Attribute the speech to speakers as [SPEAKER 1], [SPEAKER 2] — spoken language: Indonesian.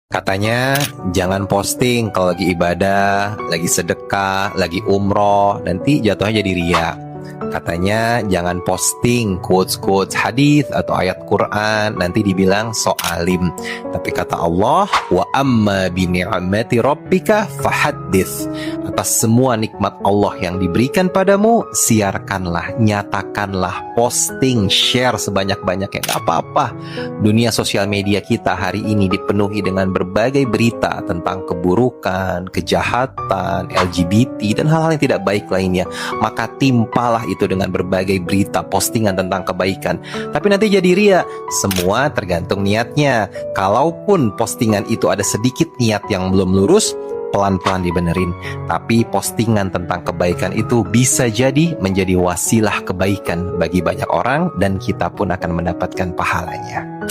[SPEAKER 1] Katanya jangan posting kalau lagi ibadah, lagi sedekah, lagi umroh, nanti jatuhnya jadi riya. Katanya jangan posting quotes-quotes hadis atau ayat Quran, nanti dibilang so alim. Tapi kata Allah, wa amma bi ni'mati rabbika fahaddits. Atas semua nikmat Allah yang diberikan padamu, siarkanlah, nyatakanlah, posting, share sebanyak-banyaknya. Gak apa-apa. Dunia sosial media kita hari ini dipenuhi dengan berbagai berita tentang keburukan, kejahatan, LGBT, dan hal-hal yang tidak baik lainnya. Maka timpalah itu dengan berbagai berita, postingan tentang kebaikan. Tapi nanti jadi riya. Semua tergantung niatnya. Kalaupun postingan itu ada sedikit niat yang belum lurus, pelan-pelan dibenerin. Tapi postingan tentang kebaikan itu bisa jadi menjadi wasilah kebaikan bagi banyak orang, dan kita pun akan mendapatkan pahalanya.